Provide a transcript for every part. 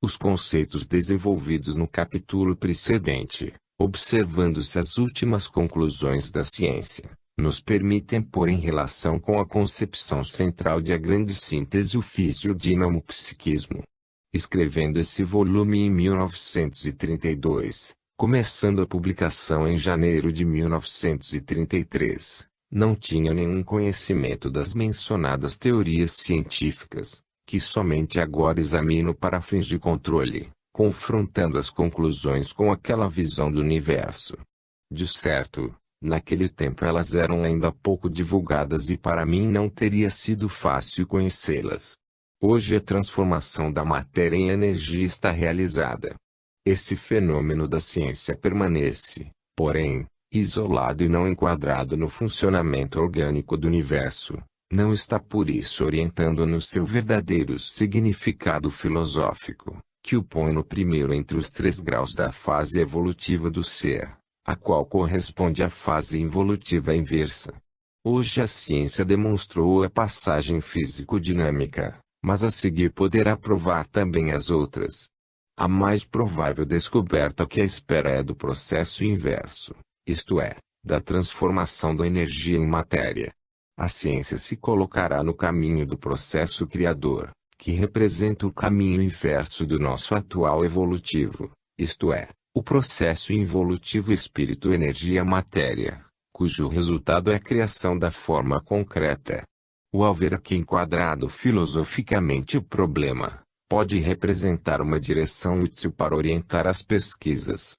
Os conceitos desenvolvidos no capítulo precedente, observando-se as últimas conclusões da ciência, nos permitem pôr em relação com a concepção central de a grande síntese o fisiodinamo-psiquismo. Escrevendo esse volume em 1932, começando a publicação em janeiro de 1933, não tinha nenhum conhecimento das mencionadas teorias científicas, que somente agora examino para fins de controle, confrontando as conclusões com aquela visão do universo. De certo, naquele tempo elas eram ainda pouco divulgadas e para mim não teria sido fácil conhecê-las. Hoje a transformação da matéria em energia está realizada. Esse fenômeno da ciência permanece, porém, isolado e não enquadrado no funcionamento orgânico do universo, não está por isso orientando no seu verdadeiro significado filosófico, que o põe no primeiro entre os 3 graus da fase evolutiva do ser, a qual corresponde à fase involutiva inversa. Hoje a ciência demonstrou a passagem físico-dinâmica, mas a seguir poderá provar também as outras. A mais provável descoberta que a espera é do processo inverso, isto é, da transformação da energia em matéria. A ciência se colocará no caminho do processo criador, que representa o caminho inverso do nosso atual evolutivo, isto é, o processo involutivo espírito-energia-matéria, cujo resultado é a criação da forma concreta. O haver aqui enquadrado filosoficamente o problema, pode representar uma direção útil para orientar as pesquisas.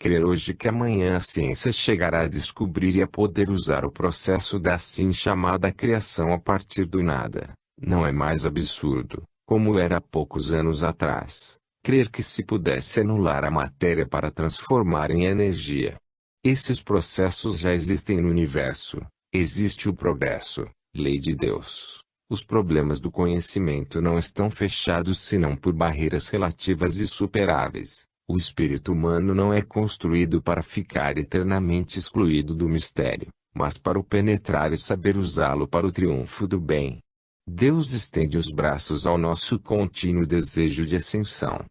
Crer hoje que amanhã a ciência chegará a descobrir e a poder usar o processo da assim chamada criação a partir do nada, não é mais absurdo, como era há poucos anos atrás, crer que se pudesse anular a matéria para transformar em energia. Esses processos já existem no universo, existe o progresso, lei de Deus. Os problemas do conhecimento não estão fechados senão por barreiras relativas e superáveis. O espírito humano não é construído para ficar eternamente excluído do mistério, mas para o penetrar e saber usá-lo para o triunfo do bem. Deus estende os braços ao nosso contínuo desejo de ascensão.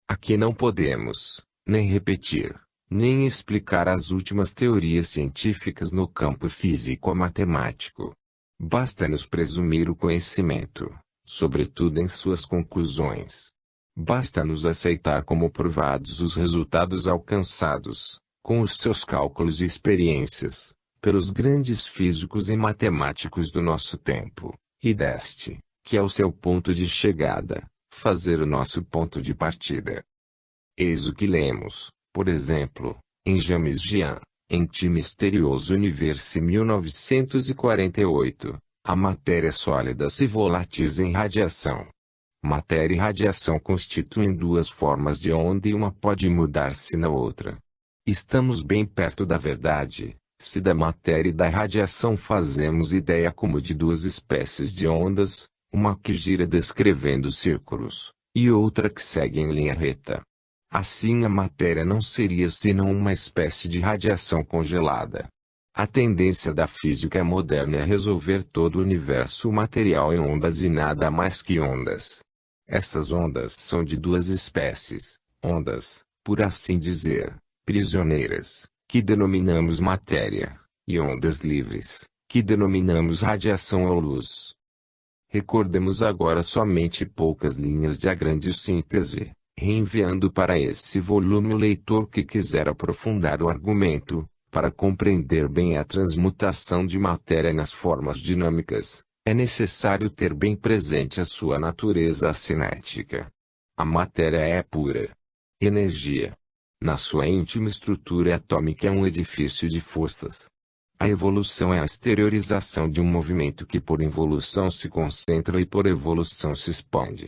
Aqui não podemos, nem repetir, nem explicar as últimas teorias científicas no campo físico-matemático. Basta-nos presumir o conhecimento, sobretudo em suas conclusões. Basta-nos aceitar como provados os resultados alcançados, com os seus cálculos e experiências, pelos grandes físicos e matemáticos do nosso tempo, e deste, que é o seu ponto de chegada, fazer o nosso ponto de partida. Eis o que lemos, por exemplo, em James Jean, em Ti Misterioso Universo 1948, a matéria sólida se volatiliza em radiação. Matéria e radiação constituem 2 formas de onda e uma pode mudar-se na outra. Estamos bem perto da verdade, se da matéria e da radiação fazemos ideia como de 2 espécies de ondas, uma que gira descrevendo círculos, e outra que segue em linha reta. Assim a matéria não seria senão uma espécie de radiação congelada. A tendência da física moderna é resolver todo o universo material em ondas e nada mais que ondas. Essas ondas são de 2 espécies, ondas, por assim dizer, prisioneiras, que denominamos matéria, e ondas livres, que denominamos radiação ou luz. Recordemos agora somente poucas linhas de a grande síntese, reenviando para esse volume o leitor que quiser aprofundar o argumento, para compreender bem a transmutação de matéria nas formas dinâmicas. É necessário ter bem presente a sua natureza cinética. A matéria é pura energia. Na sua íntima estrutura atômica é um edifício de forças. A evolução é a exteriorização de um movimento que por involução se concentra e por evolução se expande.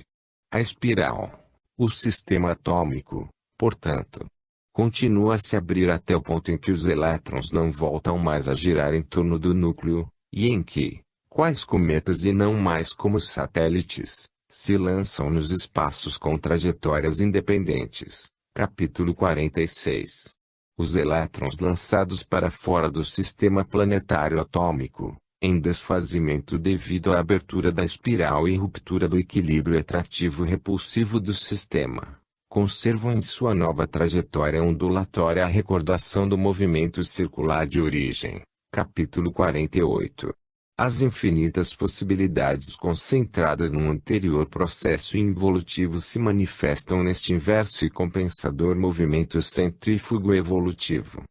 A espiral, o sistema atômico, portanto, continua a se abrir até o ponto em que os elétrons não voltam mais a girar em torno do núcleo, e em que, quais cometas e não mais como satélites, se lançam nos espaços com trajetórias independentes. Capítulo 46. Os elétrons lançados para fora do sistema planetário atômico, em desfazimento devido à abertura da espiral e ruptura do equilíbrio atrativo-repulsivo do sistema. Conservam em sua nova trajetória ondulatória a recordação do movimento circular de origem. Capítulo 48. As infinitas possibilidades concentradas num anterior processo involutivo se manifestam neste inverso e compensador movimento centrífugo evolutivo.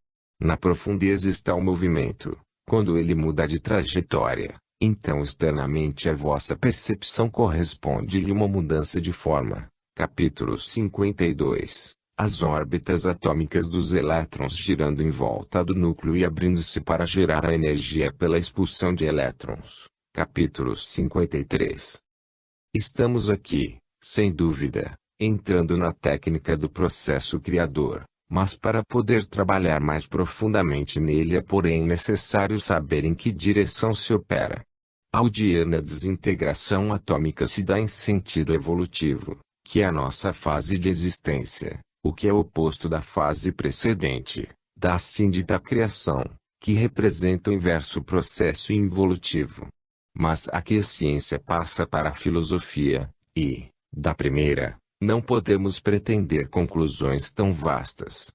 Na profundeza está o movimento. Quando ele muda de trajetória, então externamente a vossa percepção corresponde-lhe uma mudança de forma. Capítulo 52. As órbitas atômicas dos elétrons girando em volta do núcleo e abrindo-se para gerar a energia pela expulsão de elétrons. Capítulo 53. Estamos aqui, sem dúvida, entrando na técnica do processo criador, mas para poder trabalhar mais profundamente nele é porém necessário saber em que direção se opera. Ao dia na desintegração atômica se dá em sentido evolutivo, que é a nossa fase de existência, o que é o oposto da fase precedente, da assim dita criação, que representa o inverso processo involutivo. Mas aqui a ciência passa para a filosofia, e, da primeira, não podemos pretender conclusões tão vastas.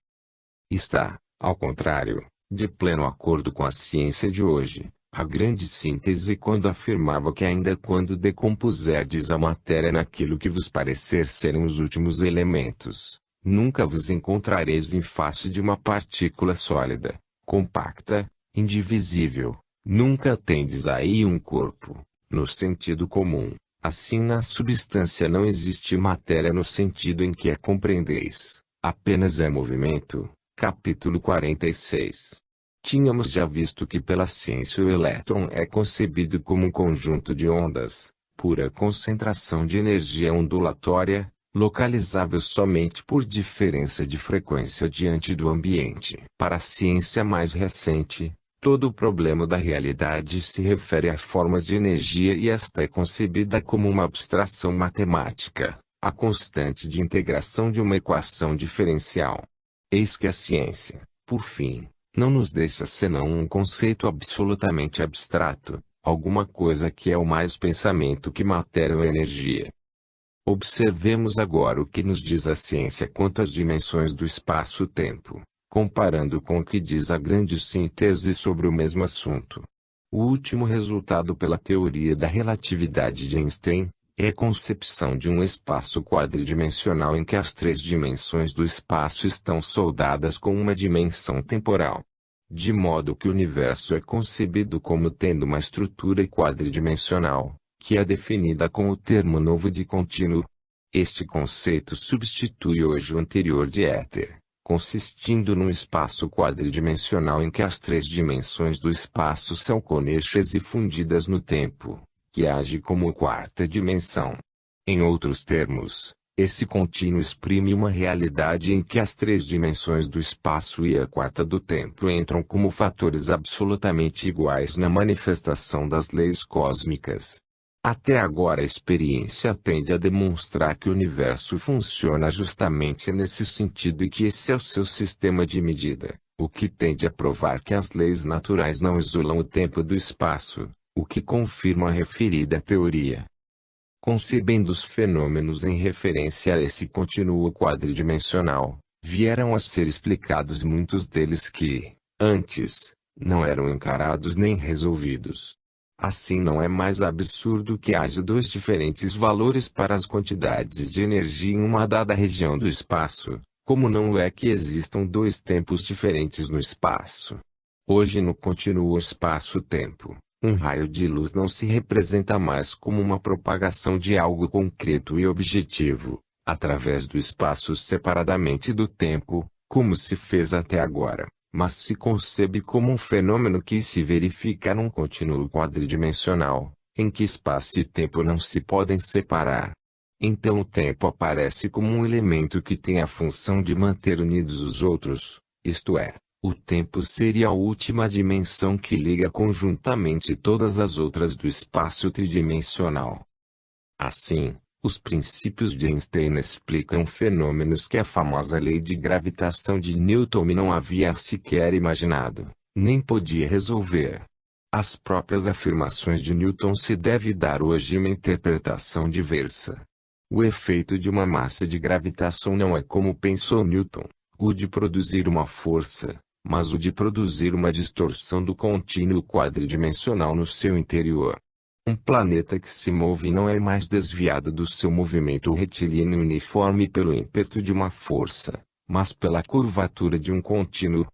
Está, ao contrário, de pleno acordo com a ciência de hoje, a grande síntese quando afirmava que ainda quando decompuserdes a matéria naquilo que vos parecer serem os últimos elementos, nunca vos encontrareis em face de uma partícula sólida, compacta, indivisível. Nunca tendes aí um corpo, no sentido comum. Assim na substância não existe matéria no sentido em que a compreendeis, apenas é movimento. Capítulo 46. Tínhamos já visto que pela ciência o elétron é concebido como um conjunto de ondas, pura concentração de energia ondulatória, localizável somente por diferença de frequência diante do ambiente. Para a ciência mais recente, todo o problema da realidade se refere a formas de energia e esta é concebida como uma abstração matemática, a constante de integração de uma equação diferencial. Eis que a ciência, por fim, não nos deixa senão um conceito absolutamente abstrato, alguma coisa que é o mais pensamento que matéria ou energia. Observemos agora o que nos diz a ciência quanto às dimensões do espaço-tempo, comparando com o que diz a grande síntese sobre o mesmo assunto. O último resultado pela teoria da relatividade de Einstein é a concepção de um espaço quadridimensional em que as três dimensões do espaço estão soldadas com uma dimensão temporal. De modo que o universo é concebido como tendo uma estrutura quadridimensional, que é definida com o termo novo de contínuo. Este conceito substitui hoje o anterior de éter, consistindo num espaço quadridimensional em que as três dimensões do espaço são conexas e fundidas no tempo, que age como quarta dimensão. Em outros termos, esse contínuo exprime uma realidade em que as três dimensões do espaço e a quarta do tempo entram como fatores absolutamente iguais na manifestação das leis cósmicas. Até agora a experiência tende a demonstrar que o universo funciona justamente nesse sentido e que esse é o seu sistema de medida, o que tende a provar que as leis naturais não isolam o tempo do espaço, o que confirma a referida teoria. Concebendo os fenômenos em referência a esse contínuo quadridimensional, vieram a ser explicados muitos deles que, antes, não eram encarados nem resolvidos. Assim não é mais absurdo que haja dois diferentes valores para as quantidades de energia em uma dada região do espaço, como não é que existam dois tempos diferentes no espaço. Hoje no contínuo espaço-tempo, um raio de luz não se representa mais como uma propagação de algo concreto e objetivo, através do espaço separadamente do tempo, como se fez até agora, mas se concebe como um fenômeno que se verifica num contínuo quadridimensional, em que espaço e tempo não se podem separar. Então o tempo aparece como um elemento que tem a função de manter unidos os outros, isto é, o tempo seria a última dimensão que liga conjuntamente todas as outras do espaço tridimensional. Assim, os princípios de Einstein explicam fenômenos que a famosa lei de gravitação de Newton não havia sequer imaginado, nem podia resolver. As próprias afirmações de Newton se deve dar hoje uma interpretação diversa. O efeito de uma massa de gravitação não é como pensou Newton, o de produzir uma força, mas o de produzir uma distorção do contínuo quadridimensional no seu interior. Um planeta que se move não é mais desviado do seu movimento retilíneo uniforme pelo ímpeto de uma força, mas pela curvatura de um contínuo.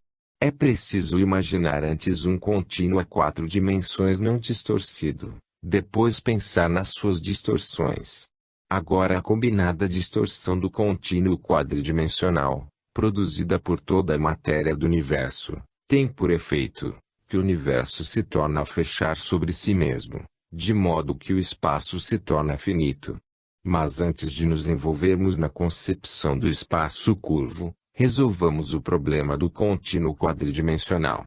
É preciso imaginar antes um contínuo a 4 dimensões não distorcido, depois pensar nas suas distorções. Agora a combinada distorção do contínuo quadridimensional, produzida por toda a matéria do universo, tem por efeito que o universo se torna a fechar sobre si mesmo, de modo que o espaço se torna finito. Mas antes de nos envolvermos na concepção do espaço curvo, resolvamos o problema do contínuo quadridimensional.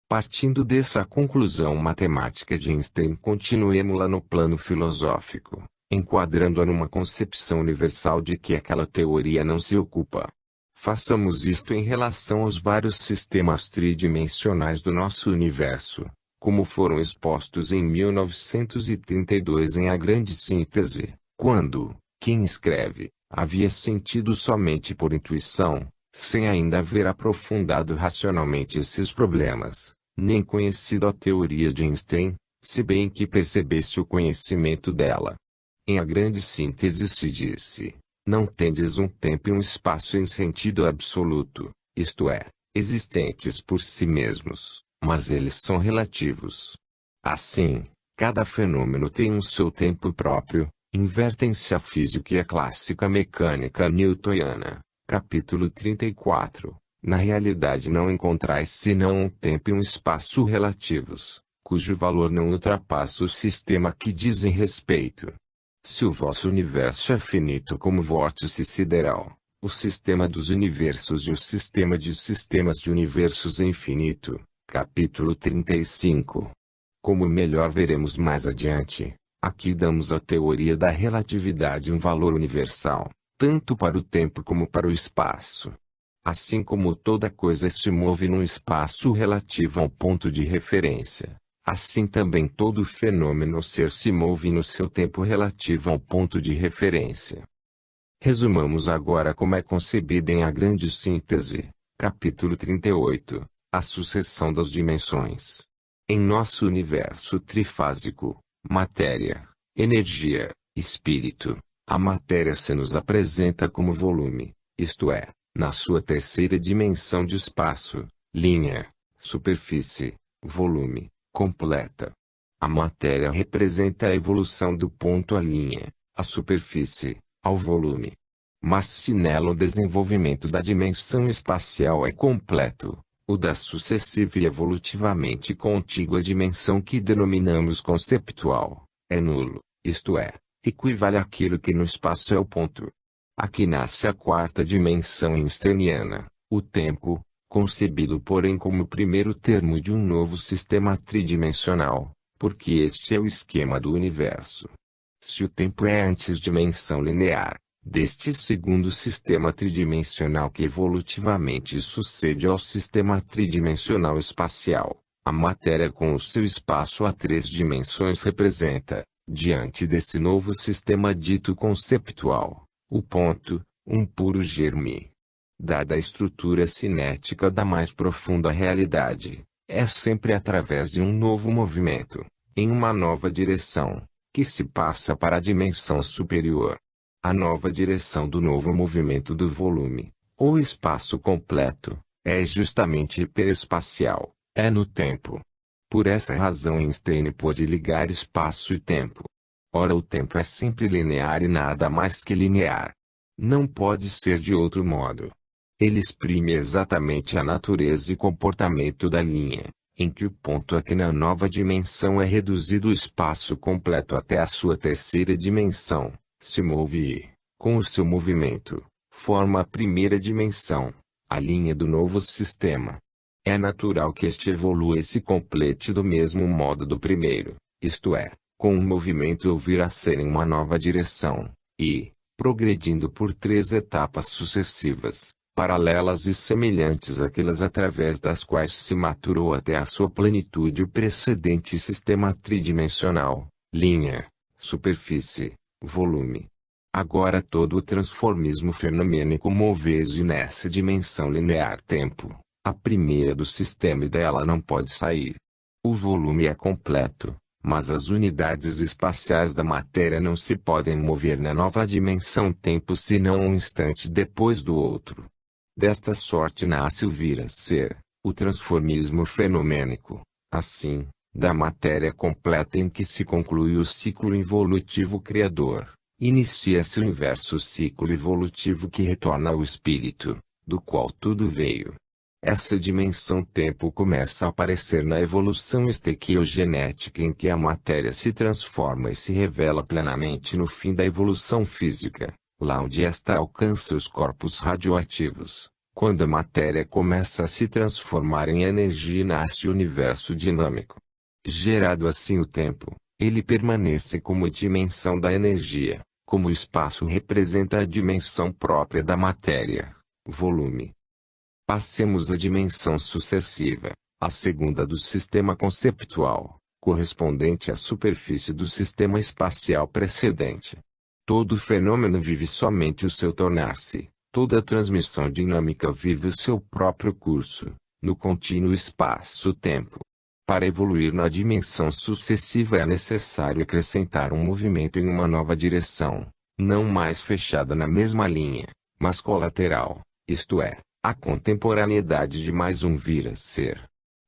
Partindo dessa conclusão matemática de Einstein, continuemos-la no plano filosófico, enquadrando-a numa concepção universal de que aquela teoria não se ocupa. Façamos isto em relação aos vários sistemas tridimensionais do nosso universo, como foram expostos em 1932 em A Grande Síntese, quando quem escreve havia sentido somente por intuição, sem ainda haver aprofundado racionalmente esses problemas, nem conhecido a teoria de Einstein, se bem que percebesse o conhecimento dela. Em A Grande Síntese se disse: não tendes um tempo e um espaço em sentido absoluto, isto é, existentes por si mesmos, mas eles são relativos. Assim, cada fenômeno tem um seu tempo próprio, invertem-se a física e a clássica mecânica newtoniana. Capítulo 34. Na realidade não encontrais senão um tempo e um espaço relativos, cujo valor não ultrapassa o sistema que dizem respeito. Se o vosso universo é finito como vórtice sideral, o sistema dos universos e o sistema de sistemas de universos é infinito. Capítulo 35. Como melhor veremos mais adiante, aqui damos à teoria da relatividade um valor universal, tanto para o tempo como para o espaço. Assim como toda coisa se move num espaço relativo ao ponto de referência, assim também todo fenômeno ou ser se move no seu tempo relativo ao ponto de referência. Resumamos agora como é concebida em A Grande Síntese, capítulo 38, a sucessão das dimensões. Em nosso universo trifásico, matéria, energia, espírito, a matéria se nos apresenta como volume, isto é, na sua terceira dimensão de espaço, linha, superfície, volume, completa. A matéria representa a evolução do ponto à linha, à superfície, ao volume. Mas se nela o desenvolvimento da dimensão espacial é completo, o da sucessiva e evolutivamente contígua dimensão que denominamos conceptual, é nulo, isto é, equivale àquilo que no espaço é o ponto. Aqui nasce a quarta dimensão einsteiniana, o tempo, concebido porém como o primeiro termo de um novo sistema tridimensional, porque este é o esquema do universo. Se o tempo é antes dimensão linear, deste segundo sistema tridimensional que evolutivamente sucede ao sistema tridimensional espacial, a matéria com o seu espaço a 3 dimensões representa, diante desse novo sistema dito conceptual, o ponto, um puro germe. Dada a estrutura cinética da mais profunda realidade, é sempre através de um novo movimento, em uma nova direção, que se passa para a dimensão superior. A nova direção do novo movimento do volume, ou espaço completo, é justamente hiperespacial, é no tempo. Por essa razão Einstein pôde ligar espaço e tempo. Ora, o tempo é sempre linear e nada mais que linear. Não pode ser de outro modo. Ele exprime exatamente a natureza e comportamento da linha, em que o ponto aqui na nova dimensão é reduzido o espaço completo até a sua terceira dimensão, se move e, com o seu movimento, forma a primeira dimensão, a linha do novo sistema. É natural que este evolua e se complete do mesmo modo do primeiro, isto é, com um movimento ou vir a ser em uma nova direção, e, progredindo por 3 etapas sucessivas, paralelas e semelhantes àquelas através das quais se maturou até a sua plenitude o precedente sistema tridimensional, linha, superfície, volume. Agora todo o transformismo fenomênico move-se nessa dimensão linear tempo, a primeira do sistema e dela não pode sair. O volume é completo, mas as unidades espaciais da matéria não se podem mover na nova dimensão tempo senão um instante depois do outro. Desta sorte nasce o vir a ser, o transformismo fenomênico, assim, da matéria completa em que se conclui o ciclo involutivo criador. Inicia-se o inverso ciclo evolutivo que retorna ao espírito, do qual tudo veio. Essa dimensão tempo começa a aparecer na evolução estequiogenética em que a matéria se transforma e se revela plenamente no fim da evolução física, lá onde esta alcança os corpos radioativos. Quando a matéria começa a se transformar em energia nasce o universo dinâmico. Gerado assim o tempo, ele permanece como dimensão da energia, como o espaço representa a dimensão própria da matéria, volume. Passemos à dimensão sucessiva, a segunda do sistema conceptual, correspondente à superfície do sistema espacial precedente. Todo fenômeno vive somente o seu tornar-se, toda transmissão dinâmica vive o seu próprio curso, no contínuo espaço-tempo. Para evoluir na dimensão sucessiva é necessário acrescentar um movimento em uma nova direção, não mais fechada na mesma linha, mas colateral, isto é, a contemporaneidade de mais um vir a ser.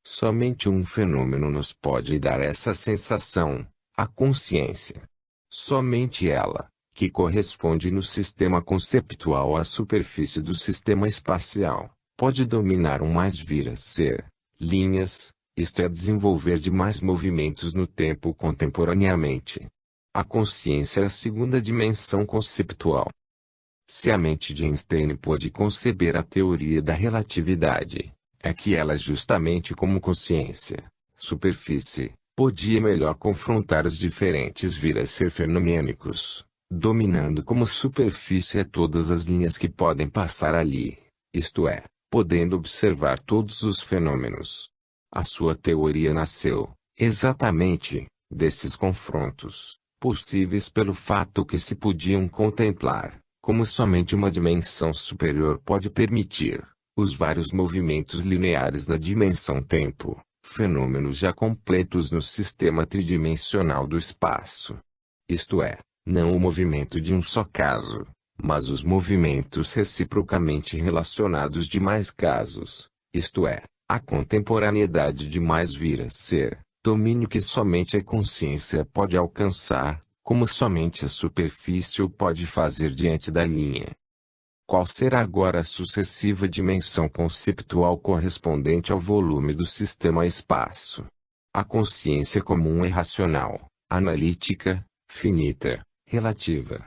Somente um fenômeno nos pode dar essa sensação, a consciência. Somente ela, que corresponde no sistema conceptual à superfície do sistema espacial, pode dominar um mais vir a ser, linhas, isto é desenvolver demais movimentos no tempo contemporaneamente. A consciência é a segunda dimensão conceptual. Se a mente de Einstein pôde conceber a teoria da relatividade, é que ela justamente como consciência, superfície, podia melhor confrontar os diferentes vir a ser fenomênicos, dominando como superfície a todas as linhas que podem passar ali, isto é, podendo observar todos os fenômenos. A sua teoria nasceu, exatamente, desses confrontos, possíveis pelo fato que se podiam contemplar, como somente uma dimensão superior pode permitir, os vários movimentos lineares da dimensão tempo, fenômenos já completos no sistema tridimensional do espaço. Isto é, não o movimento de um só caso, mas os movimentos reciprocamente relacionados de mais casos, isto é, a contemporaneidade de mais vir a ser, domínio que somente a consciência pode alcançar, como somente a superfície o pode fazer diante da linha. Qual será agora a sucessiva dimensão conceptual correspondente ao volume do sistema espaço? A consciência comum é racional, analítica, finita, relativa.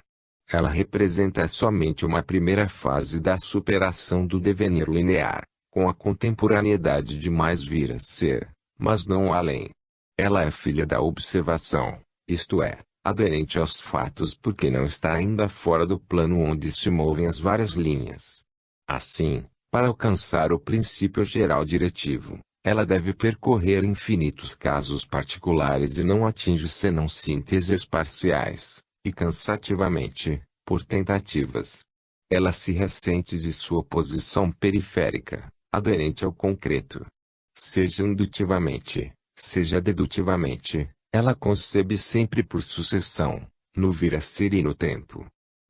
Ela representa somente uma primeira fase da superação do devenir linear, com a contemporaneidade de mais vir a ser, mas não além. Ela é filha da observação, isto é, aderente aos fatos porque não está ainda fora do plano onde se movem as várias linhas. Assim, para alcançar o princípio geral diretivo, ela deve percorrer infinitos casos particulares e não atinge senão sínteses parciais, e cansativamente, por tentativas. Ela se ressente de sua posição periférica, aderente ao concreto. Seja indutivamente, seja dedutivamente, ela concebe sempre por sucessão, no vir a ser e no tempo.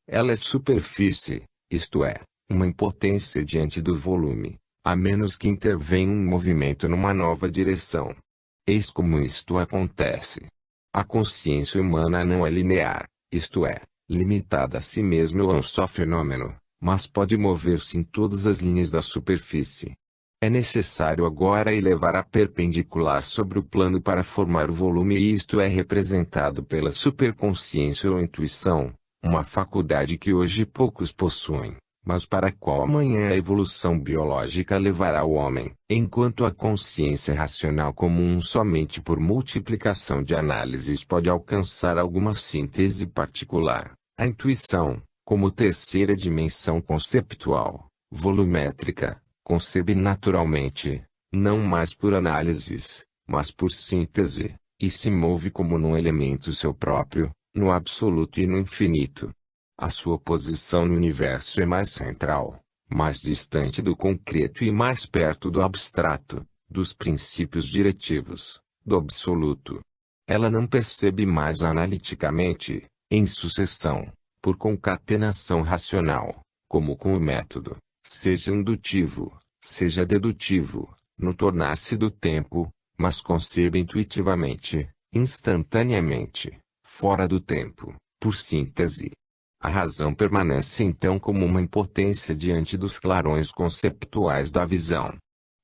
Ela é superfície, isto é, uma impotência diante do volume, a menos que intervenha um movimento numa nova direção. Eis como isto acontece. A consciência humana não é linear, isto é, limitada a si mesma ou a um só fenômeno, mas pode mover-se em todas as linhas da superfície. É necessário agora elevar a perpendicular sobre o plano para formar o volume e isto é representado pela superconsciência ou intuição, uma faculdade que hoje poucos possuem, mas para a qual amanhã a evolução biológica levará o homem. Enquanto a consciência racional comum somente por multiplicação de análises pode alcançar alguma síntese particular, a intuição, como terceira dimensão conceptual, volumétrica, concebe naturalmente, não mais por análises, mas por síntese, e se move como num elemento seu próprio, no absoluto e no infinito. A sua posição no universo é mais central, mais distante do concreto e mais perto do abstrato, dos princípios diretivos, do absoluto. Ela não percebe mais analiticamente, em sucessão, por concatenação racional, como com o método, seja indutivo, seja dedutivo, no tornar-se do tempo, mas concebe intuitivamente, instantaneamente, fora do tempo, por síntese. A razão permanece então como uma impotência diante dos clarões conceptuais da visão.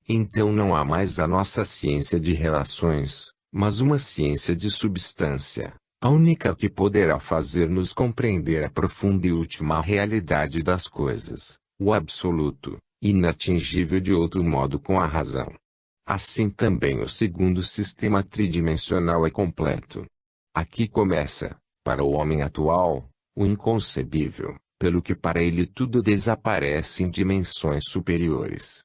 Então não há mais a nossa ciência de relações, mas uma ciência de substância, a única que poderá fazer-nos compreender a profunda e última realidade das coisas, o absoluto, inatingível de outro modo com a razão. Assim também o segundo sistema tridimensional é completo. Aqui começa, para o homem atual, o inconcebível, pelo que para ele tudo desaparece em dimensões superiores.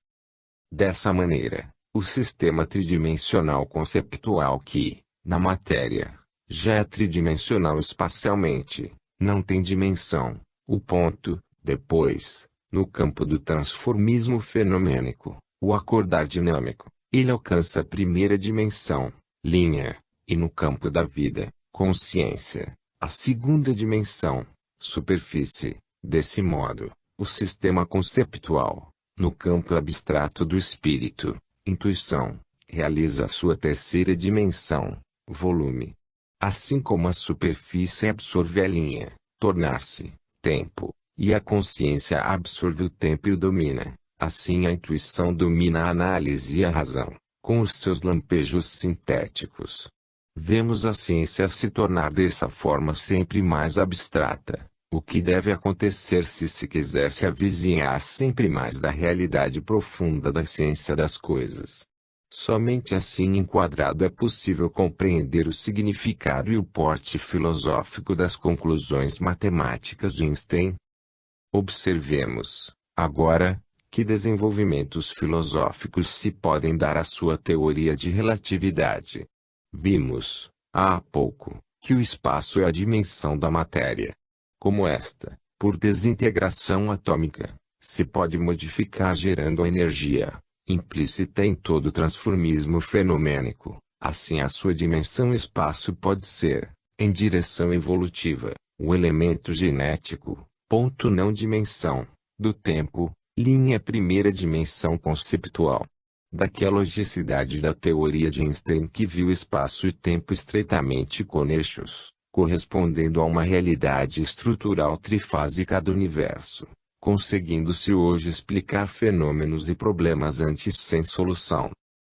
Dessa maneira, o sistema tridimensional conceptual que, na matéria, já é tridimensional espacialmente, não tem dimensão, o ponto, depois, no campo do transformismo fenomênico, o acordar dinâmico, ele alcança a primeira dimensão, linha, e no campo da vida, consciência, a segunda dimensão, superfície. Desse modo, o sistema conceptual, no campo abstrato do espírito, intuição, realiza a sua terceira dimensão, volume. Assim como a superfície absorve a linha, tornar-se, tempo, e a consciência absorve o tempo e o domina, assim a intuição domina a análise e a razão, com os seus lampejos sintéticos. Vemos a ciência se tornar dessa forma sempre mais abstrata, o que deve acontecer se quiser se avizinhar sempre mais da realidade profunda da ciência das coisas. Somente assim enquadrado é possível compreender o significado e o porte filosófico das conclusões matemáticas de Einstein. Observemos, agora, que desenvolvimentos filosóficos se podem dar à sua teoria de relatividade. Vimos, há pouco, que o espaço é a dimensão da matéria. Como esta, por desintegração atômica, se pode modificar gerando energia, implícita em todo transformismo fenomênico, assim a sua dimensão espaço pode ser, em direção evolutiva, o elemento genético, ponto não dimensão, do tempo, linha primeira dimensão conceptual. Daqui a logicidade da teoria de Einstein que viu espaço e tempo estreitamente conexos, correspondendo a uma realidade estrutural trifásica do universo, conseguindo-se hoje explicar fenômenos e problemas antes sem solução.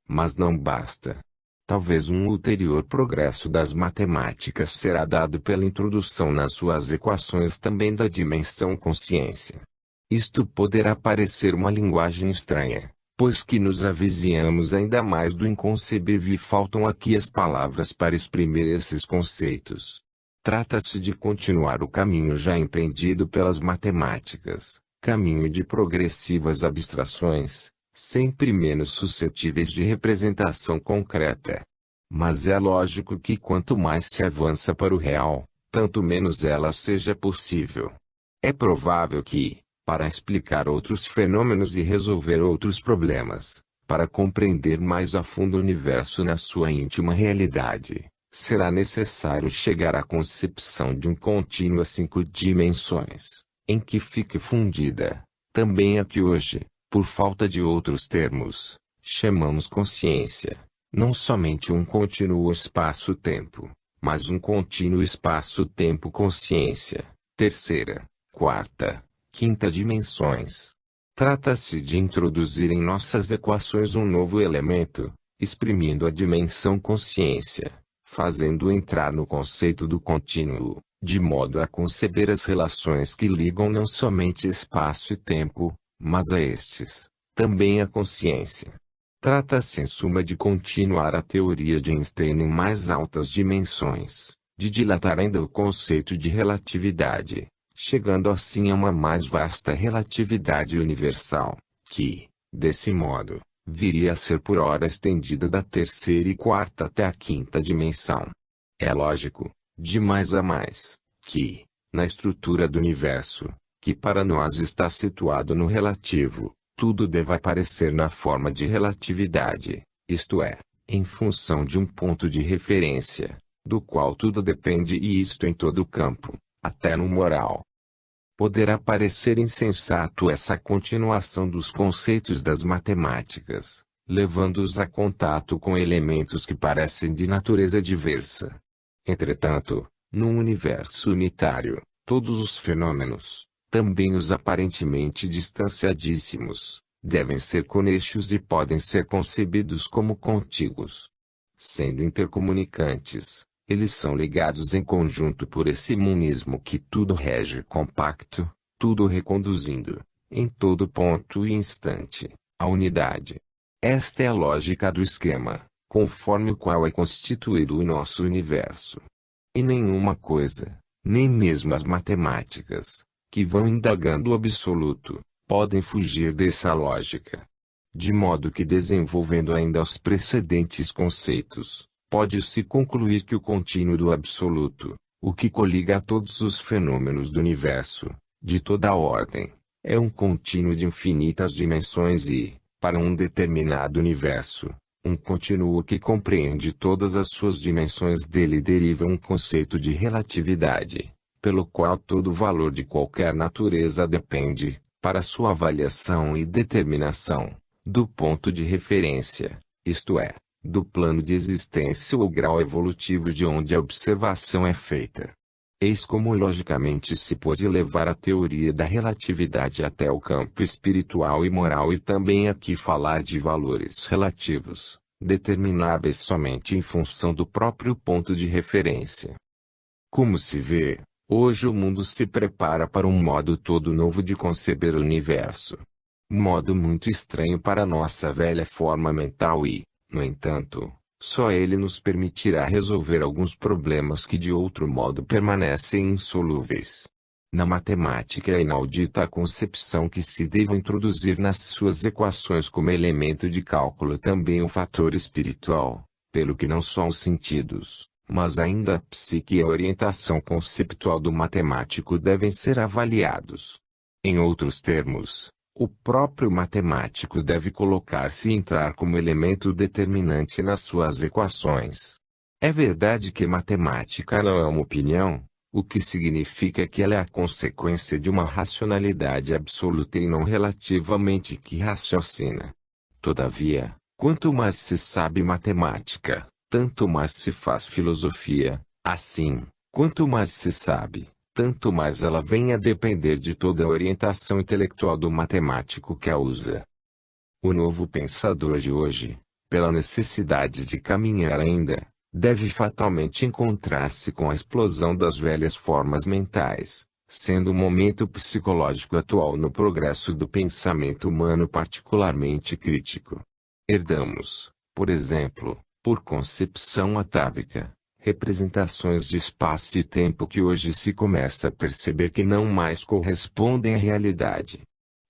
Mas não basta. Talvez um ulterior progresso das matemáticas será dado pela introdução nas suas equações também da dimensão consciência. Isto poderá parecer uma linguagem estranha, pois que nos avizinhamos ainda mais do inconcebível e faltam aqui as palavras para exprimir esses conceitos. Trata-se de continuar o caminho já empreendido pelas matemáticas, caminho de progressivas abstrações, sempre menos suscetíveis de representação concreta. Mas é lógico que quanto mais se avança para o real, tanto menos ela seja possível. É provável que, para explicar outros fenômenos e resolver outros problemas, para compreender mais a fundo o universo na sua íntima realidade, será necessário chegar à concepção de um contínuo a 5 dimensões, em que fique fundida, também a que hoje, por falta de outros termos, chamamos consciência, não somente um contínuo espaço-tempo, mas um contínuo espaço-tempo-consciência, terceira, quarta, quinta dimensões. Trata-se de introduzir em nossas equações um novo elemento, exprimindo a dimensão consciência, fazendo entrar no conceito do contínuo, de modo a conceber as relações que ligam não somente espaço e tempo, mas a estes, também a consciência. Trata-se em suma de continuar a teoria de Einstein em mais altas dimensões, de dilatar ainda o conceito de relatividade, chegando assim a uma mais vasta relatividade universal, que, desse modo, viria a ser por hora estendida da terceira e quarta até a quinta dimensão. É lógico, de mais a mais, que, na estrutura do universo, que para nós está situado no relativo, tudo deve aparecer na forma de relatividade, isto é, em função de um ponto de referência, do qual tudo depende e isto em todo o campo, até no moral. Poderá parecer insensato essa continuação dos conceitos das matemáticas, levando-os a contato com elementos que parecem de natureza diversa. Entretanto, num universo unitário, todos os fenômenos, também os aparentemente distanciadíssimos, devem ser conexos e podem ser concebidos como contíguos. Sendo intercomunicantes, eles são ligados em conjunto por esse monismo que tudo rege compacto, tudo reconduzindo, em todo ponto e instante, a unidade. Esta é a lógica do esquema, conforme o qual é constituído o nosso universo. E nenhuma coisa, nem mesmo as matemáticas, que vão indagando o absoluto, podem fugir dessa lógica. De modo que desenvolvendo ainda os precedentes conceitos, pode-se concluir que o contínuo do absoluto, o que coliga a todos os fenômenos do universo, de toda a ordem, é um contínuo de infinitas dimensões e, para um determinado universo, um contínuo que compreende todas as suas dimensões dele deriva um conceito de relatividade, pelo qual todo valor de qualquer natureza depende, para sua avaliação e determinação, do ponto de referência, isto é, do plano de existência ou grau evolutivo de onde a observação é feita. Eis como logicamente se pode levar a teoria da relatividade até o campo espiritual e moral e também aqui falar de valores relativos, determináveis somente em função do próprio ponto de referência. Como se vê, hoje o mundo se prepara para um modo todo novo de conceber o universo. Modo muito estranho para nossa velha forma mental e, no entanto, só ele nos permitirá resolver alguns problemas que de outro modo permanecem insolúveis. Na matemática é inaudita a concepção que se deva introduzir nas suas equações como elemento de cálculo também o fator espiritual, pelo que não só os sentidos, mas ainda a psique e a orientação conceptual do matemático devem ser avaliados. Em outros termos, o próprio matemático deve colocar-se e entrar como elemento determinante nas suas equações. É verdade que matemática não é uma opinião, o que significa que ela é a consequência de uma racionalidade absoluta e não relativamente que raciocina. Todavia, quanto mais se sabe matemática, tanto mais se faz filosofia. Assim, quanto mais se sabe, tanto mais ela vem a depender de toda a orientação intelectual do matemático que a usa. O novo pensador de hoje, pela necessidade de caminhar ainda, deve fatalmente encontrar-se com a explosão das velhas formas mentais, sendo o momento psicológico atual no progresso do pensamento humano particularmente crítico. Herdamos, por exemplo, por concepção atávica, representações de espaço e tempo que hoje se começa a perceber que não mais correspondem à realidade.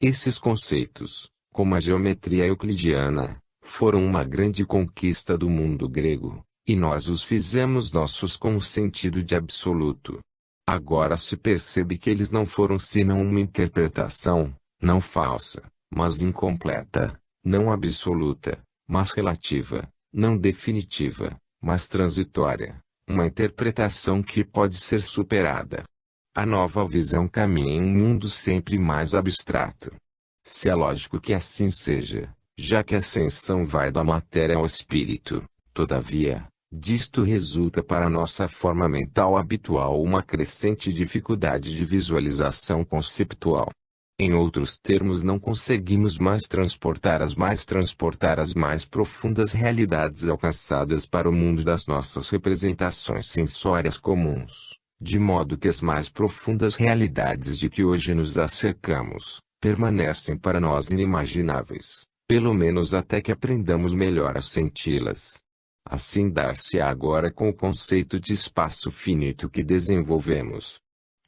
Esses conceitos, como a geometria euclidiana, foram uma grande conquista do mundo grego, e nós os fizemos nossos com o sentido de absoluto. Agora se percebe que eles não foram senão uma interpretação, não falsa, mas incompleta, não absoluta, mas relativa, não definitiva, mas transitória, uma interpretação que pode ser superada. A nova visão caminha em um mundo sempre mais abstrato. Se é lógico que assim seja, já que a ascensão vai da matéria ao espírito, todavia, disto resulta para nossa forma mental habitual uma crescente dificuldade de visualização conceptual. Em outros termos, não conseguimos mais transportar as mais profundas realidades alcançadas para o mundo das nossas representações sensórias comuns, de modo que as mais profundas realidades de que hoje nos acercamos, permanecem para nós inimagináveis, pelo menos até que aprendamos melhor a senti-las. Assim dar-se-á agora com o conceito de espaço finito que desenvolvemos.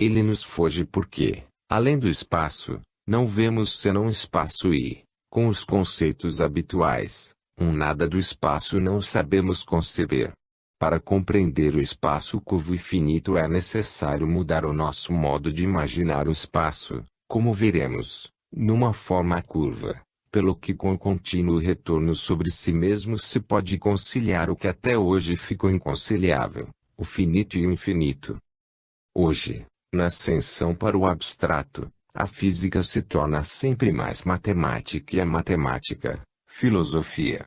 Ele nos foge porque, além do espaço, não vemos senão espaço e, com os conceitos habituais, um nada do espaço não sabemos conceber. Para compreender o espaço curvo e finito é necessário mudar o nosso modo de imaginar o espaço, como veremos, numa forma curva, pelo que com o contínuo retorno sobre si mesmo se pode conciliar o que até hoje ficou inconciliável, o finito e o infinito. Hoje, na ascensão para o abstrato, a física se torna sempre mais matemática e a matemática, filosofia.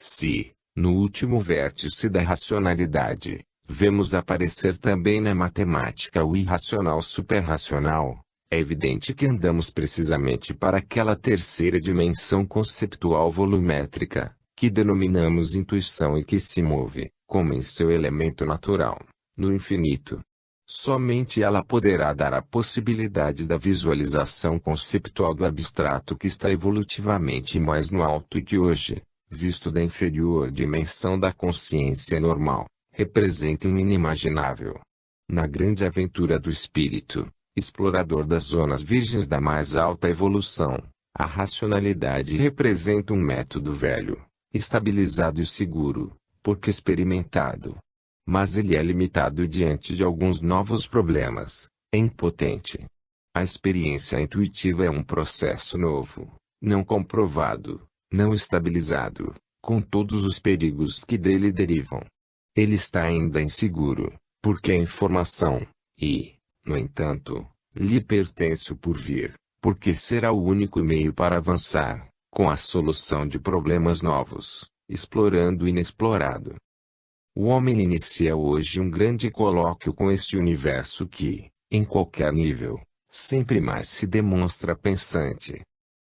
Se, no último vértice da racionalidade, vemos aparecer também na matemática o irracional superracional, é evidente que andamos precisamente para aquela terceira dimensão conceptual volumétrica, que denominamos intuição e que se move, como em seu elemento natural, no infinito. Somente ela poderá dar a possibilidade da visualização conceptual do abstrato que está evolutivamente mais no alto e que hoje, visto da inferior dimensão da consciência normal, representa um inimaginável. Na grande aventura do espírito, explorador das zonas virgens da mais alta evolução, a racionalidade representa um método velho, estabilizado e seguro, porque experimentado. Mas ele é limitado diante de alguns novos problemas, é impotente. A experiência intuitiva é um processo novo, não comprovado, não estabilizado, com todos os perigos que dele derivam. Ele está ainda inseguro, porque é informação, e, no entanto, lhe pertence o porvir, porque será o único meio para avançar, com a solução de problemas novos, explorando o inexplorado. O homem inicia hoje um grande colóquio com este universo que, em qualquer nível, sempre mais se demonstra pensante.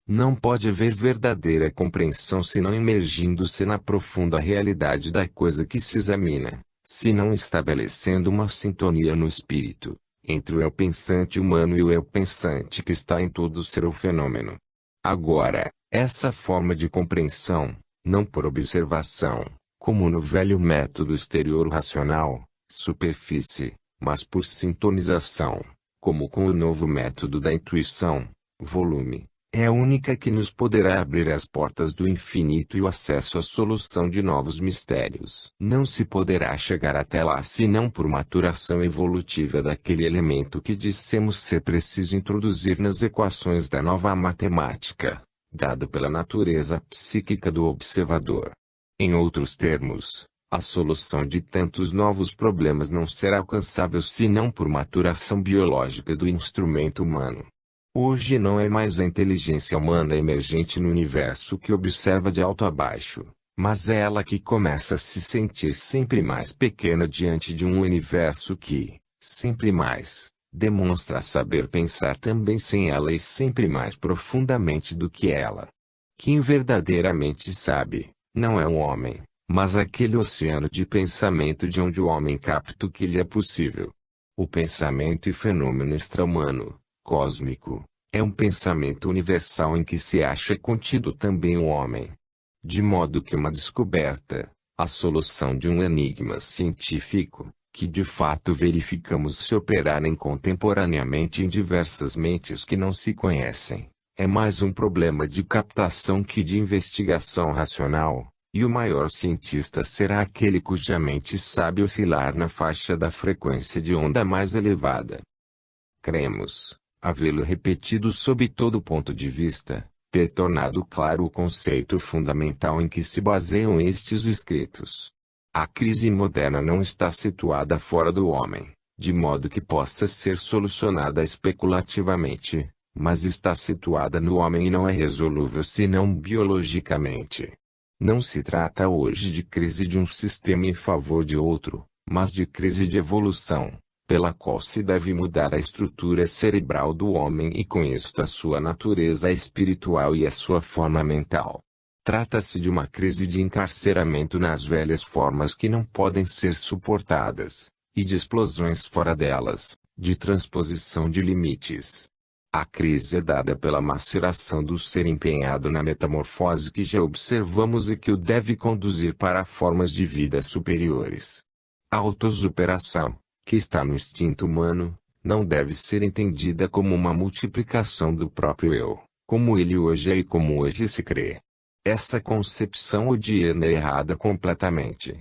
Não pode haver verdadeira compreensão senão imergindo-se na profunda realidade da coisa que se examina, senão estabelecendo uma sintonia no espírito, entre o eu pensante humano e o eu pensante que está em todo ser ou fenômeno. Agora, essa forma de compreensão, não por observação, como no velho método exterior racional, superfície, mas por sintonização, como com o novo método da intuição, volume, é a única que nos poderá abrir as portas do infinito e o acesso à solução de novos mistérios. Não se poderá chegar até lá senão por maturação evolutiva daquele elemento que dissemos ser preciso introduzir nas equações da nova matemática, dado pela natureza psíquica do observador. Em outros termos, a solução de tantos novos problemas não será alcançável senão por maturação biológica do instrumento humano. Hoje não é mais a inteligência humana emergente no universo que observa de alto a baixo, mas é ela que começa a se sentir sempre mais pequena diante de um universo que, sempre mais, demonstra saber pensar também sem ela e sempre mais profundamente do que ela. Quem verdadeiramente sabe, não é um homem, mas aquele oceano de pensamento de onde o homem capta o que lhe é possível. O pensamento e fenômeno extra-humano, cósmico, é um pensamento universal em que se acha contido também o homem. De modo que uma descoberta, a solução de um enigma científico, que de fato verificamos se operarem contemporaneamente em diversas mentes que não se conhecem, é mais um problema de captação que de investigação racional, e o maior cientista será aquele cuja mente sabe oscilar na faixa da frequência de onda mais elevada. Cremos, havê-lo repetido sob todo ponto de vista, ter tornado claro o conceito fundamental em que se baseiam estes escritos. A crise moderna não está situada fora do homem, de modo que possa ser solucionada especulativamente, mas está situada no homem e não é resolúvel senão biologicamente. Não se trata hoje de crise de um sistema em favor de outro, mas de crise de evolução, pela qual se deve mudar a estrutura cerebral do homem e com isto a sua natureza espiritual e a sua forma mental. Trata-se de uma crise de encarceramento nas velhas formas que não podem ser suportadas, e de explosões fora delas, de transposição de limites. A crise é dada pela maceração do ser empenhado na metamorfose que já observamos e que o deve conduzir para formas de vida superiores. A autossuperação, que está no instinto humano, não deve ser entendida como uma multiplicação do próprio eu, como ele hoje é e como hoje se crê. Essa concepção odiana é errada completamente.